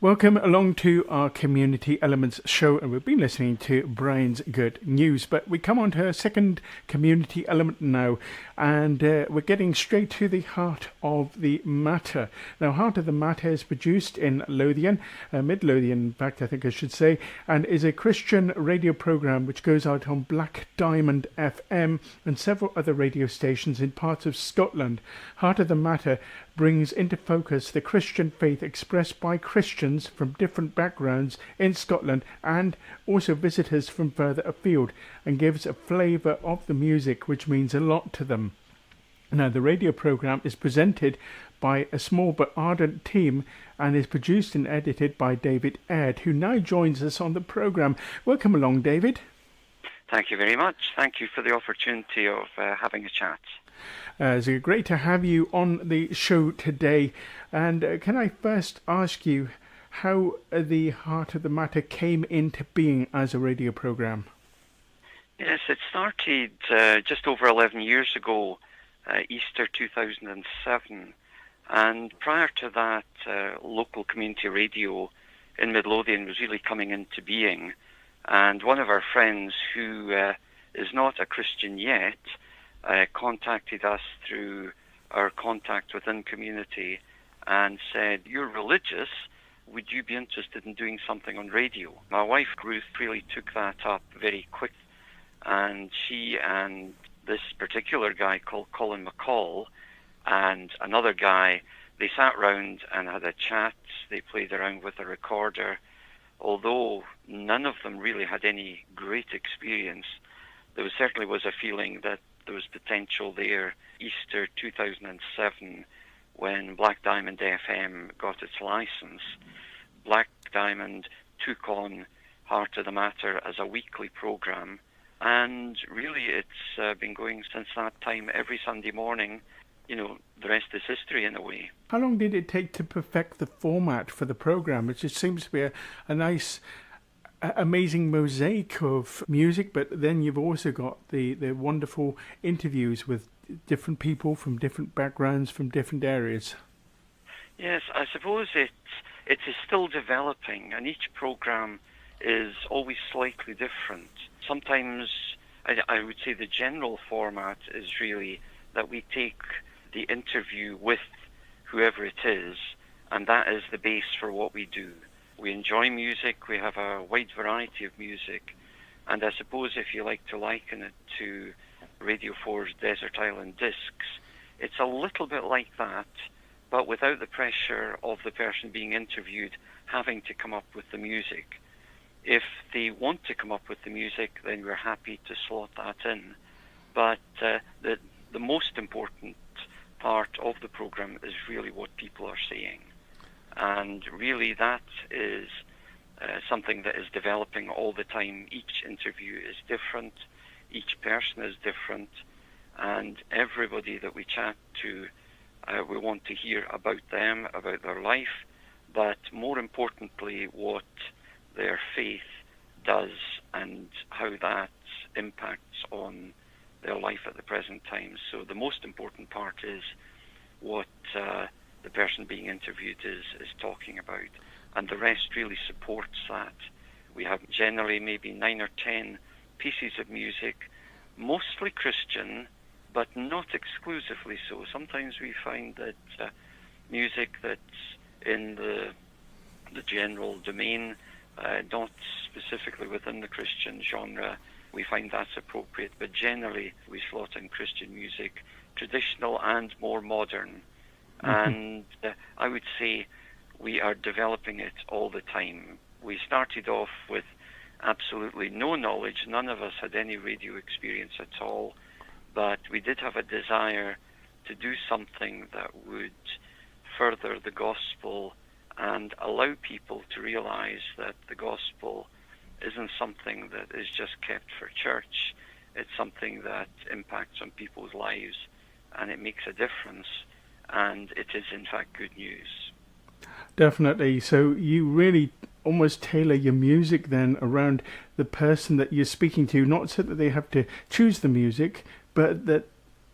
Welcome along to our Community Elements show, and we've been listening to Brian's Good News, but we come on to our second community element now, and we're getting straight to the heart of the matter. Now, Heart of the Matter is produced in Lothian, Mid Lothian, in fact, I think I should say, and is a Christian radio program which goes out on Black Diamond FM and several other radio stations in parts of Scotland. Heart of the Matter brings into focus the Christian faith expressed by Christians from different backgrounds in Scotland and also visitors from further afield, and gives a flavour of the music which means a lot to them. Now, the radio programme is presented by a small but ardent team and is produced and edited by David Aird, who now joins us on the programme. Welcome along, David. Thank you very much. Thank you for the opportunity of having a chat. It's great to have you on the show today. And can I first ask you how the Heart of the Matter came into being as a radio programme? Yes, it started just over 11 years ago, Easter 2007. And prior to that, local community radio in Mid Lothian was really coming into being. And one of our friends, who is not a Christian yet, contacted us through our contact within community and said, "You're religious, would you be interested in doing something on radio?" My wife Ruth really took that up very quick, and she and this particular guy called Colin McCall and another guy, they sat round and had a chat. They played around with a recorder. Although none of them really had any great experience, there certainly was a feeling that there was potential there. Easter 2007, when Black Diamond FM got its license, Black Diamond took on Heart of the Matter as a weekly program, and really it's been going since that time every Sunday morning. You know, the rest is history in a way. How long did it take to perfect the format for the program, which just seems to be a nice, amazing mosaic of music, but then you've also got the wonderful interviews with different people from different backgrounds, from different areas? Yes, I suppose it is still developing, and each program is always slightly different. Sometimes I would say the general format is really that we take the interview with whoever it is, and that is the base for what we do. We enjoy music, we have a wide variety of music, and I suppose if you like to liken it to Radio 4's Desert Island Discs, it's a little bit like that, but without the pressure of the person being interviewed having to come up with the music. If they want to come up with the music, then we're happy to slot that in. But the most important part of the program is really what people are saying. And really that is something that is developing all the time. Each interview is different, each person is different, and everybody that we chat to, we want to hear about them, about their life, but more importantly what their faith does and how that impacts on their life at the present time. So the most important part is what the person being interviewed is talking about, and the rest really supports that. We have generally maybe 9 or 10 pieces of music, mostly Christian, but not exclusively so. Sometimes we find that music that's in the general domain, not specifically within the Christian genre, we find that's appropriate, but generally we slot in Christian music, traditional and more modern. And I would say we are developing it all the time. We started off with absolutely no knowledge. None of us had any radio experience at all, but we did have a desire to do something that would further the gospel and allow people to realize that the gospel isn't something that is just kept for church. It's something that impacts on people's lives, and it makes a difference, and it is in fact good news. Definitely. So you really almost tailor your music then around the person that you're speaking to, not so that they have to choose the music, but that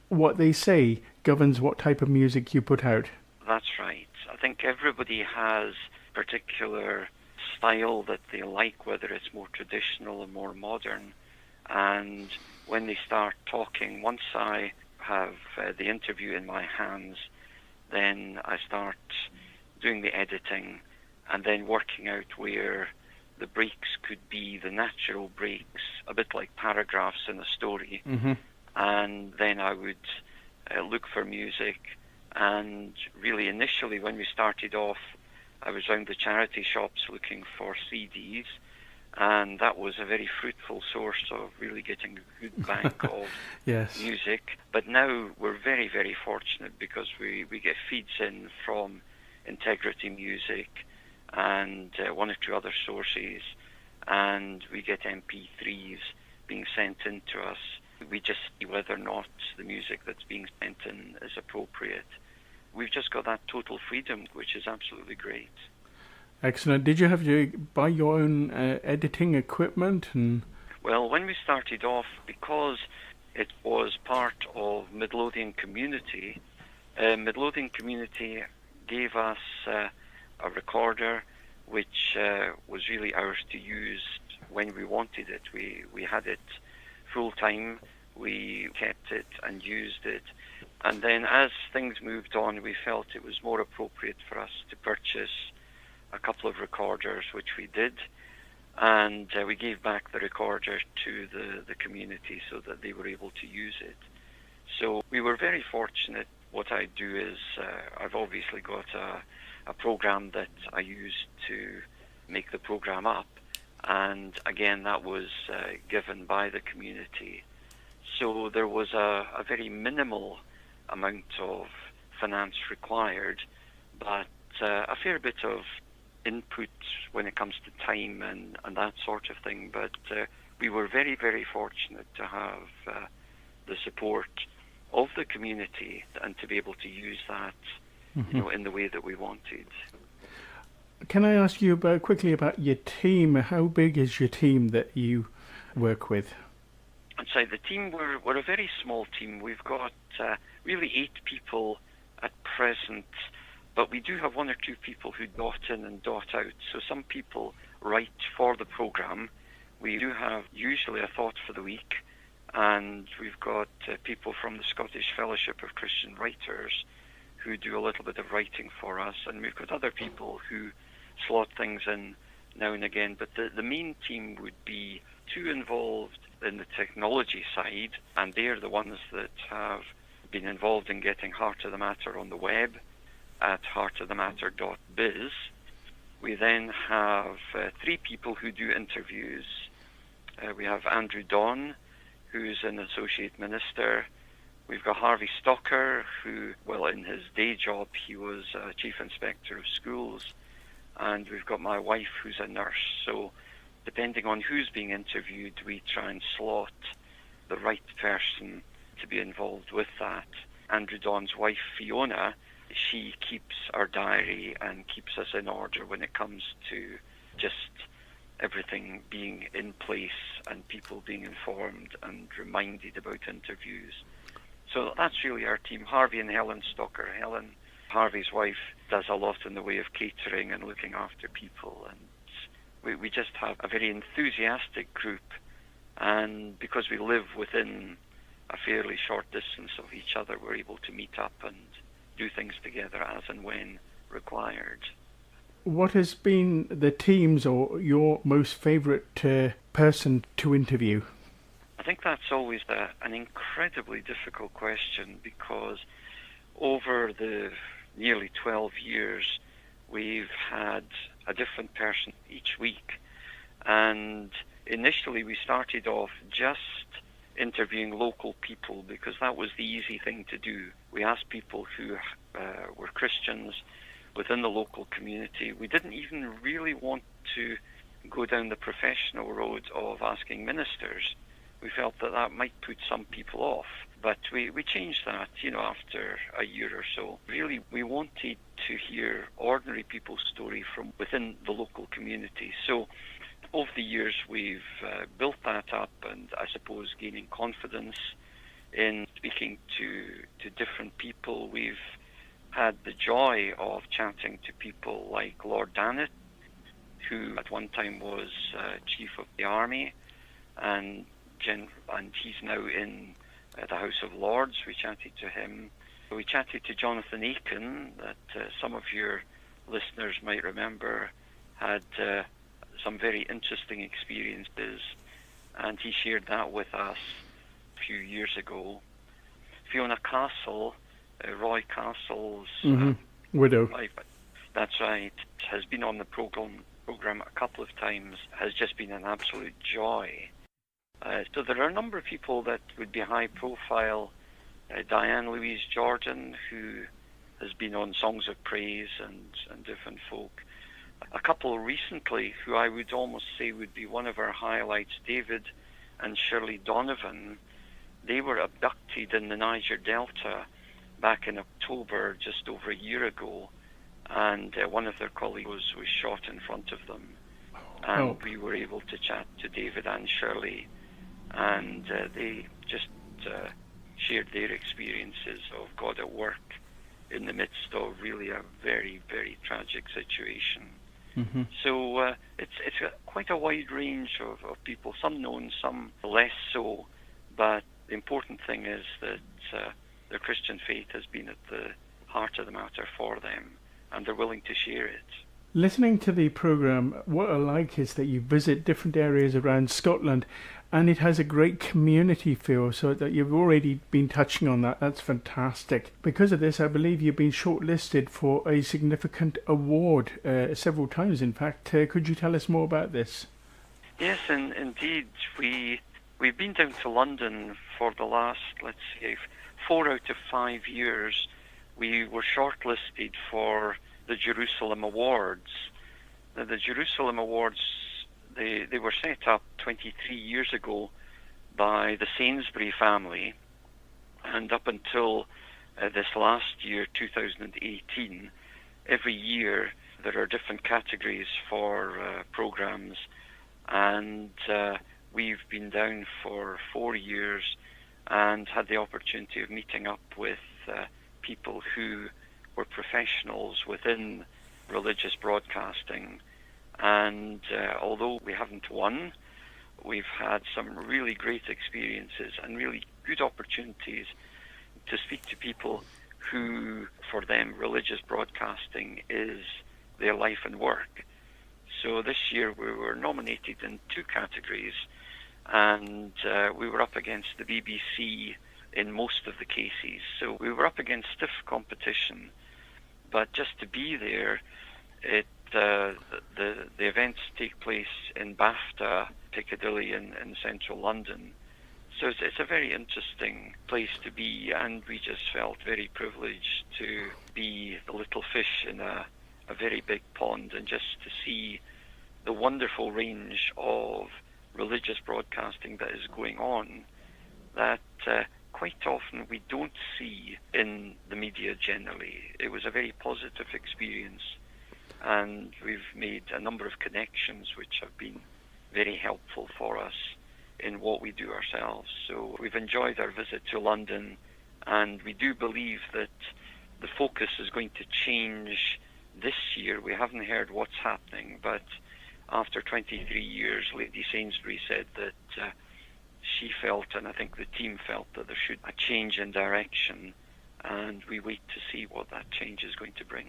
what they say governs what type of music you put out. That's right. I think everybody has particular style that they like, whether it's more traditional or more modern. And when they start talking, once I have the interview in my hands, then I start doing the editing and then working out where the breaks could be the natural breaks, a bit like paragraphs in a story. Mm-hmm. And then I would look for music. And really initially when we started off, I was round the charity shops looking for CDs, and that was a very fruitful source of really getting a good bank of yes. music. But now we're very, very fortunate because we get feeds in from Integrity Music and one or two other sources, and we get MP3s being sent in to us. We just see whether or not the music that's being sent in is appropriate. We've just got that total freedom, which is absolutely great. Excellent. Did you have to buy your own editing equipment? Well, when we started off, because it was part of Mid Lothian community, Mid Lothian community gave us a recorder which was really ours to use when we wanted it. We had it full time, we kept it and used it. And then as things moved on, we felt it was more appropriate for us to purchase a couple of recorders, which we did. And we gave back the recorder to the community so that they were able to use it. So we were very fortunate. What I do is I've obviously got a program that I use to make the program up. And again, that was given by the community. So there was a very minimal amount of finance required, but a fair bit of input when it comes to time and that sort of thing. But we were very, very fortunate to have the support of the community and to be able to use that, Mm-hmm. in the way that we wanted. Can I ask you quickly about your team? How big is your team that you work with? I'd say the team, we're a very small team. We've got really 8 people at present, but we do have 1 or 2 people who dot in and dot out. So some people write for the program. We do have usually a thought for the week, and we've got people from the Scottish Fellowship of Christian Writers who do a little bit of writing for us, and we've got other people who slot things in now and again. But the main team would be 2 involved in the technology side, and they're the ones that have been involved in getting Heart of the Matter on the web at heartofthematter.biz. We then have 3 people who do interviews. We have Andrew Don, who's an associate minister. We've got Harvey Stalker, who, well, in his day job, he was chief inspector of schools. And we've got my wife, who's a nurse. So depending on who's being interviewed, we try and slot the right person to be involved with that. Andrew Don's wife, Fiona, she keeps our diary and keeps us in order when it comes to just everything being in place and people being informed and reminded about interviews. So that's really our team. Harvey and Helen Stalker. Helen, Harvey's wife, does a lot in the way of catering and looking after people, and we just have a very enthusiastic group, and because we live within a fairly short distance of each other, we're able to meet up and do things together as and when required. What has been the team's or your most favourite person to interview? I think that's always an incredibly difficult question, because over the nearly 12 years we've had a different person each week. And initially we started off just interviewing local people because that was the easy thing to do. We asked people who were Christians within the local community. We didn't even really want to go down the professional road of asking ministers. We felt that might put some people off, but we changed that, after a year or so. Really, we wanted to hear ordinary people's story from within the local community. So over the years, we've built that up, and I suppose gaining confidence in speaking to different people. We've had the joy of chatting to people like Lord Dannatt, who at one time was Chief of the Army, and he's now in the House of Lords. We chatted to him. We chatted to Jonathan Aiken, that some of your listeners might remember had some very interesting experiences, and he shared that with us a few years ago. Fiona Castle, Roy Castle's widow. wife, that's right, has been on the program a couple of times, has just been an absolute joy. So there are a number of people that would be high profile. Diane Louise Jordan, who has been on Songs of Praise and different folk. A couple recently who I would almost say would be one of our highlights, David and Shirley Donovan. They were abducted in the Niger Delta back in October, just over a year ago, and one of their colleagues was shot in front of them. And we were able to chat to David and Shirley, and they just shared their experiences of God at work in the midst of really a very, very tragic situation. So it's quite a wide range of people, some known, some less so, but the important thing is that their Christian faith has been at the heart of the matter for them, and they're willing to share it. Listening to the programme, what I like is that you visit different areas around Scotland, and it has a great community feel, so that you've already been touching on that. That's fantastic. Because of this, I believe you've been shortlisted for a significant award several times, in fact. Could you tell us more about this? Yes, indeed. We've been down to London for the last, let's say, 4 out of 5 years. We were shortlisted for the Jerusalem Awards. Now, the Jerusalem Awards, they were set up 23 years ago by the Sainsbury family, and up until this last year, 2018, every year there are different categories for programs, and we've been down for 4 years and had the opportunity of meeting up with people who were professionals within religious broadcasting. And although we haven't won, we've had some really great experiences and really good opportunities to speak to people who, for them, religious broadcasting is their life and work. So this year we were nominated in 2 categories, and we were up against the BBC in most of the cases. So we were up against stiff competition, but just to be there, the events take place in BAFTA, Piccadilly in central London. So it's a very interesting place to be, and we just felt very privileged to be the little fish in a very big pond, and just to see the wonderful range of religious broadcasting that is going on that quite often we don't see in the media generally. It was a very positive experience, and we've made a number of connections which have been very helpful for us in what we do ourselves. So we've enjoyed our visit to London, and we do believe that the focus is going to change this year. We haven't heard what's happening, but after 23 years, Lady Sainsbury said that she felt, and I think the team felt, that there should be a change in direction, and we wait to see what that change is going to bring.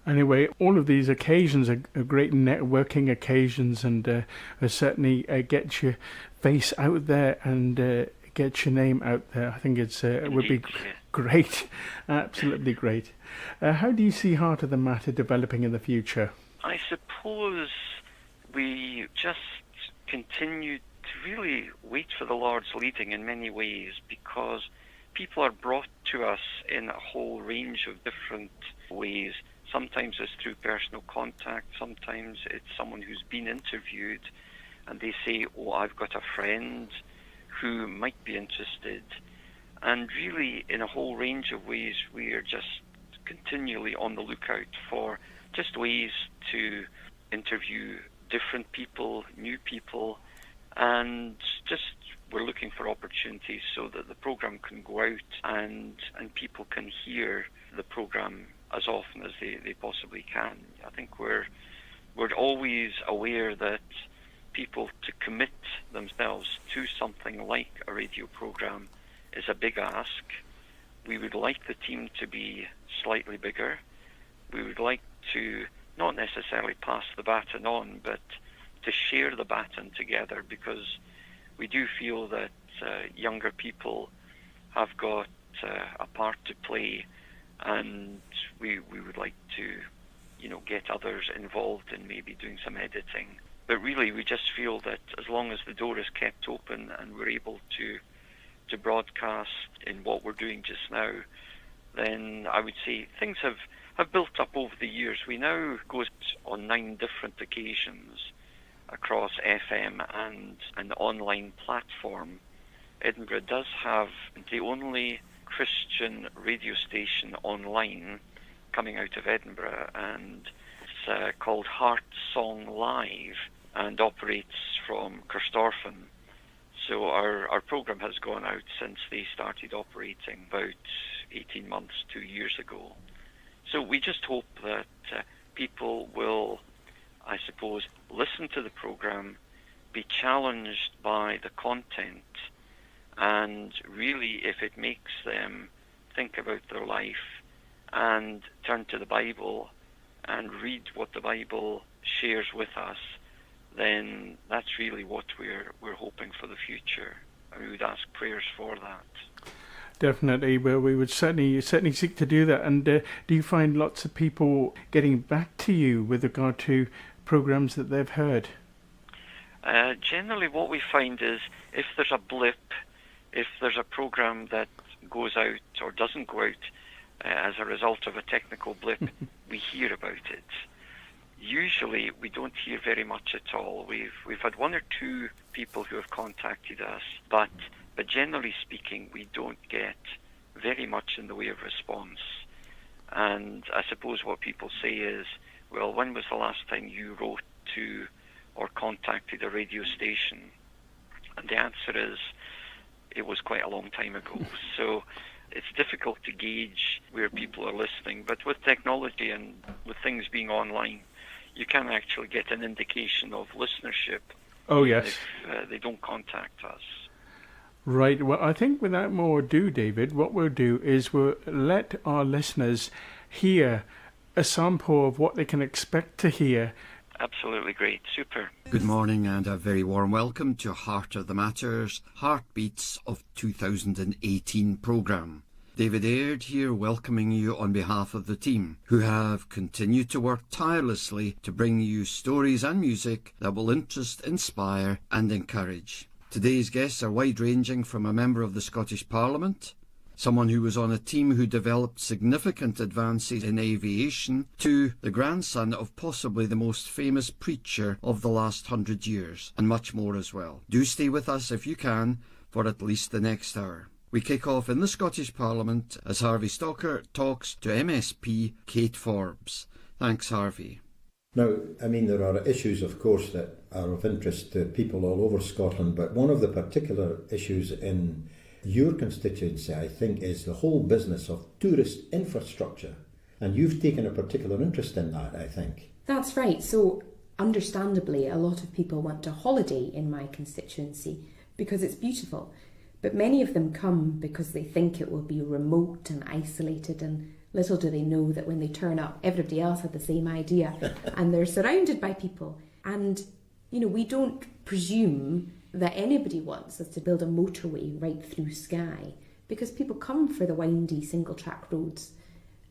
Anyway, all of these occasions are great networking occasions, and certainly get your face out there and get your name out there. I think it would be great, absolutely great. How do you see Heart of the Matter developing in the future? I suppose we just continue to really wait for the Lord's leading in many ways, because people are brought to us in a whole range of different ways. Sometimes it's through personal contact, sometimes it's someone who's been interviewed and they say, oh, I've got a friend who might be interested. And really, in a whole range of ways, we are just continually on the lookout for just ways to interview different people, new people, and just we're looking for opportunities so that the programme can go out and people can hear the programme as often as they possibly can. I think we're always aware that people to commit themselves to something like a radio programme is a big ask. We would like the team to be slightly bigger. We would like to not necessarily pass the baton on, but to share the baton together, because we do feel that younger people have got a part to play, and we would like to, get others involved in maybe doing some editing. But really, we just feel that as long as the door is kept open and we're able to broadcast in what we're doing just now, then I would say things have built up over the years. We now go on 9 different occasions across FM and an online platform. Edinburgh does have the only Christian radio station online coming out of Edinburgh, and it's called Heart Song Live and operates from Kirstorfen. So our programme has gone out since they started operating about 18 months, 2 years ago. So we just hope that people will, I suppose, listen to the programme, be challenged by the content, and really, if it makes them think about their life and turn to the Bible and read what the Bible shares with us, then that's really what we're hoping for the future. And we would ask prayers for that. Definitely, well, we would certainly seek to do that. And do you find lots of people getting back to you with regard to programs that they've heard? Generally, what we find is if there's a blip, if there's a program that goes out or doesn't go out as a result of a technical blip, we hear about it. Usually, we don't hear very much at all. We've had 1 or 2 people who have contacted us, but generally speaking, we don't get very much in the way of response. And I suppose what people say is, well, when was the last time you wrote to or contacted a radio station? And the answer is, it was quite a long time ago. So it's difficult to gauge where people are listening. But with technology and with things being online, you can actually get an indication of listenership. Oh, yes. If they don't contact us. Right. Well, I think without more ado, David, what we'll do is we'll let our listeners hear a sample of what they can expect to hear. Absolutely great. Super. Good morning and a very warm welcome to Heart of the Matters, Heartbeats of 2018 programme. David Aird here welcoming you on behalf of the team, who have continued to work tirelessly to bring you stories and music that will interest, inspire and encourage. Today's guests are wide-ranging from a member of the Scottish Parliament, someone who was on a team who developed significant advances in aviation, to the grandson of possibly the most famous preacher of the last 100 years, and much more as well. Do stay with us if you can for at least the next hour. We kick off in the Scottish Parliament as Harvey Stalker talks to MSP Kate Forbes. Thanks, Harvey. Now, I mean, there are issues, of course, that are of interest to people all over Scotland, but one of the particular issues in your constituency, I think, is the whole business of tourist infrastructure. And you've taken a particular interest in that, I think. That's right. So, understandably, a lot of people want to holiday in my constituency because it's beautiful. But many of them come because they think it will be remote and isolated, and little do they know that when they turn up, everybody else had the same idea and they're surrounded by people. And, we don't presume that anybody wants us to build a motorway right through Skye, because people come for the windy single-track roads.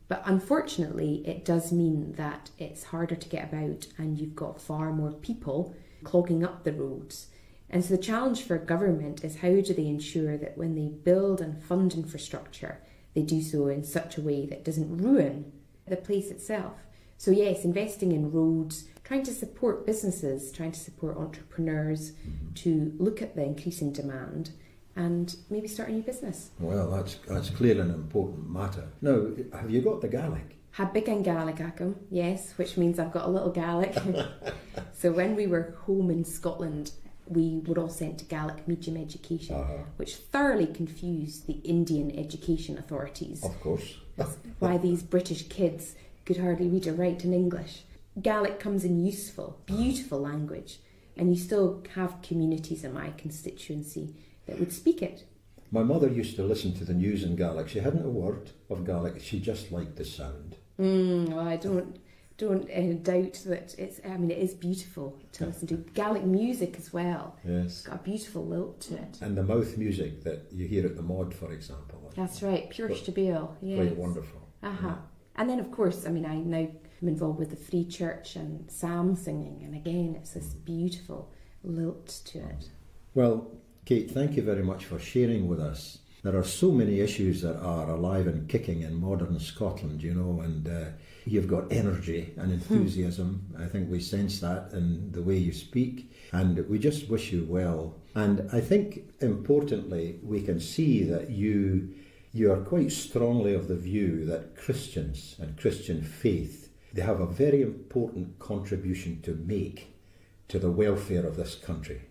But unfortunately, it does mean that it's harder to get about and you've got far more people clogging up the roads. And so the challenge for government is, how do they ensure that when they build and fund infrastructure, they do so in such a way that doesn't ruin the place itself? So yes, investing in roads, trying to support businesses, trying to support entrepreneurs to look at the increasing demand and maybe start a new business. Well, that's clearly an important matter. Now, have you got the Gaelic? Ha big an Gaelic acum, yes, which means I've got a little Gaelic. So when we were home in Scotland, we were all sent to Gaelic medium education, which thoroughly confused the Indian education authorities. Of course. That's why these British kids could hardly read or write in English. Gaelic comes in useful, beautiful language, and you still have communities in my constituency that would speak it. My mother used to listen to the news in Gaelic. She hadn't a word of Gaelic. She just liked the sound. Well, I don't doubt that it is beautiful to listen to. Gaelic music as well. Yes. It's got a beautiful lilt to it. And the mouth music that you hear at the Mod, for example. That's right, pure Stabile. Yes. Quite wonderful. Yeah. And then, of course, I now am involved with the Free Church and psalm singing, and again, it's this beautiful lilt to it. Well, Kate, thank you very much for sharing with us. There are so many issues that are alive and kicking in modern Scotland, and you've got energy and enthusiasm. I think we sense that in the way you speak, and we just wish you well. And I think, importantly, we can see that you are quite strongly of the view that Christians and Christian faith, they have a very important contribution to make to the welfare of this country.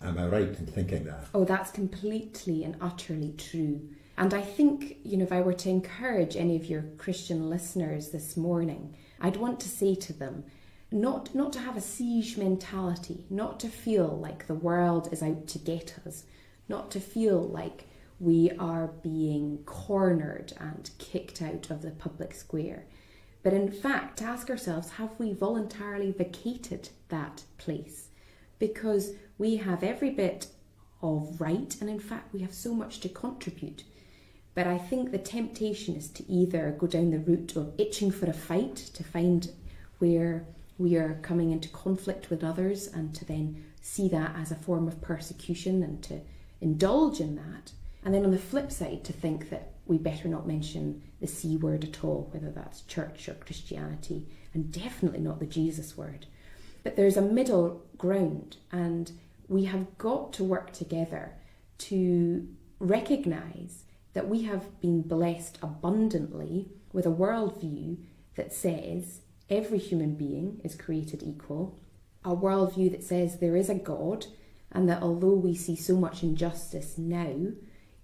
Am I right in thinking that? Oh, that's completely and utterly true. And I think, if I were to encourage any of your Christian listeners this morning, I'd want to say to them, not to have a siege mentality, not to feel like the world is out to get us, not to feel like we are being cornered and kicked out of the public square. But in fact, to ask ourselves, have we voluntarily vacated that place? Because we have every bit of right, and in fact we have so much to contribute. But I think the temptation is to either go down the route of itching for a fight, to find where we are coming into conflict with others, and to then see that as a form of persecution and to indulge in that. And then on the flip side, to think that we better not mention the C word at all, whether that's church or Christianity, and definitely not the Jesus word. But there's a middle ground, and we have got to work together to recognise that we have been blessed abundantly with a worldview that says every human being is created equal, a worldview that says there is a God, and that although we see so much injustice now,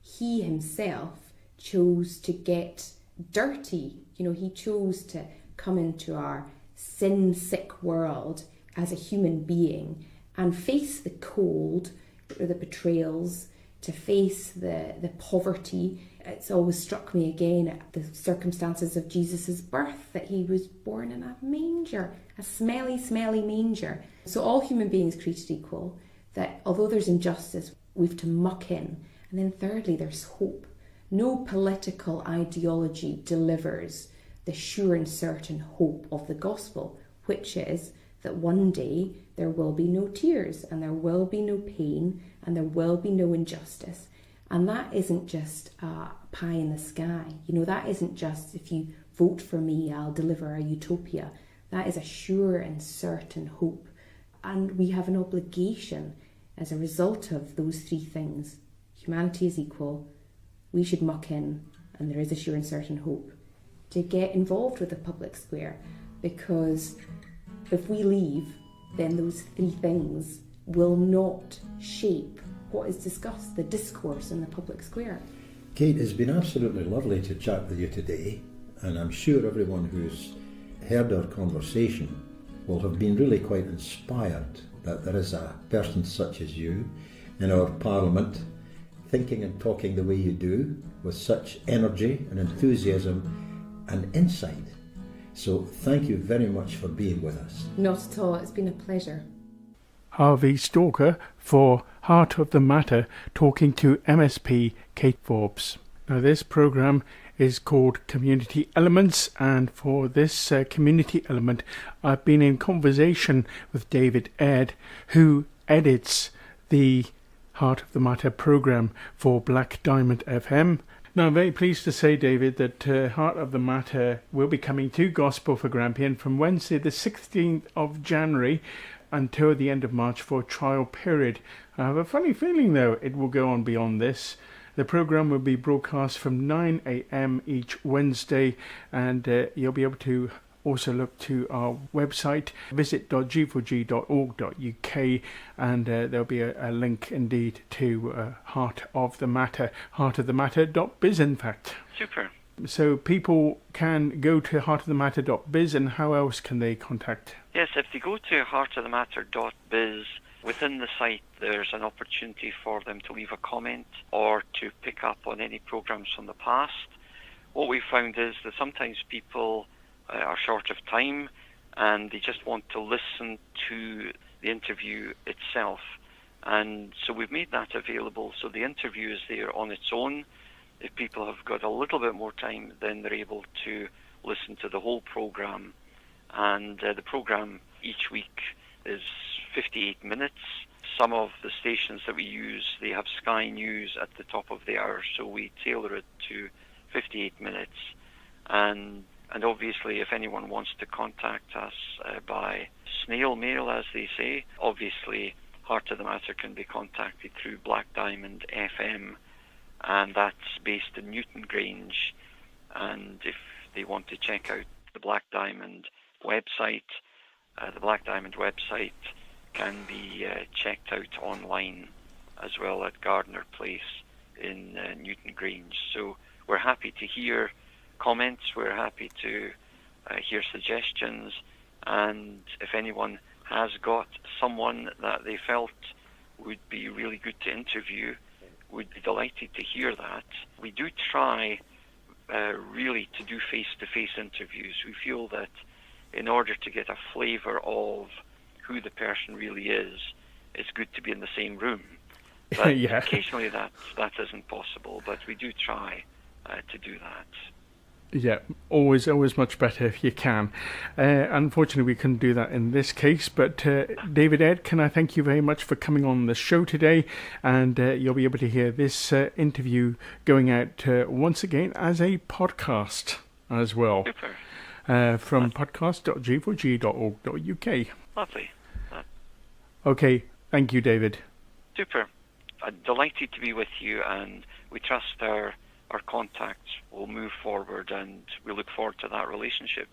he himself chose to get dirty. He chose to come into our sin-sick world as a human being and face the cold, or the betrayals, to face the poverty. It's always struck me again at the circumstances of Jesus' birth, that he was born in a manger, a smelly, smelly manger. So all human beings created equal, that although there's injustice, we've to muck in. And then thirdly, there's hope. No political ideology delivers the sure and certain hope of the gospel, which is that one day there will be no tears, and there will be no pain, and there will be no injustice. And that isn't just a pie in the sky. That isn't just, if you vote for me, I'll deliver a utopia. That is a sure and certain hope. And we have an obligation as a result of those three things. Humanity is equal, we should muck in, and there is a sure and certain hope, to get involved with the public square, because if we leave, then those three things will not shape what is discussed, the discourse in the public square. Kate, it's been absolutely lovely to chat with you today, and I'm sure everyone who's heard our conversation will have been really quite inspired that there is a person such as you in our Parliament, thinking and talking the way you do, with such energy and enthusiasm and insight. So thank you very much for being with us. Not at all, it's been a pleasure. Harvey Stalker for Heart of the Matter, talking to MSP Kate Forbes. Now this programme is called Community Elements, and for this community element I've been in conversation with David Aird, who edits the Heart of the Matter programme for Black Diamond FM. Now, I'm very pleased to say, David, that Heart of the Matter will be coming to Gospel for Grampian from Wednesday the 16th of January until the end of March for a trial period. I have a funny feeling, though, it will go on beyond this. The programme will be broadcast from 9 a.m. each Wednesday, and you'll be able to also look to our website, visit.g4g.org.uk, and there'll be a link indeed to Heart of the Matter, heartofthematter.biz in fact. Super. So people can go to heartofthematter.biz, and how else can they contact? Yes, if they go to heartofthematter.biz, within the site there's an opportunity for them to leave a comment or to pick up on any programs from the past. What we found is that sometimes people are short of time and they just want to listen to the interview itself. And so we've made that available, so the interview is there on its own. If people have got a little bit more time, then they're able to listen to the whole program. And the program each week is 58 minutes. Some of the stations that we use, they have Sky News at the top of the hour, so we tailor it to 58 minutes. And obviously, if anyone wants to contact us by snail mail, as they say, obviously Heart of the Matter can be contacted through Black Diamond FM, and that's based in Newton Grange. And if they want to check out the Black Diamond website can be checked out online as well at Gardner Place in Newton Grange. So we're happy to hear comments, we're happy to hear suggestions, and if anyone has got someone that they felt would be really good to interview, we'd be delighted to hear that. We do try really to do face-to-face interviews. We feel that in order to get a flavour of who the person really is, it's good to be in the same room. But Yeah. Occasionally that isn't possible, but we do try to do that. Yeah, always much better if you can. Unfortunately, we couldn't do that in this case, but David Ed, can I thank you very much for coming on the show today, and you'll be able to hear this interview going out once again as a podcast as well. Super. From podcast.g4g.org.uk. Lovely. Okay, thank you, David. Super. I'm delighted to be with you, and we trust our contacts will move forward, and we look forward to that relationship.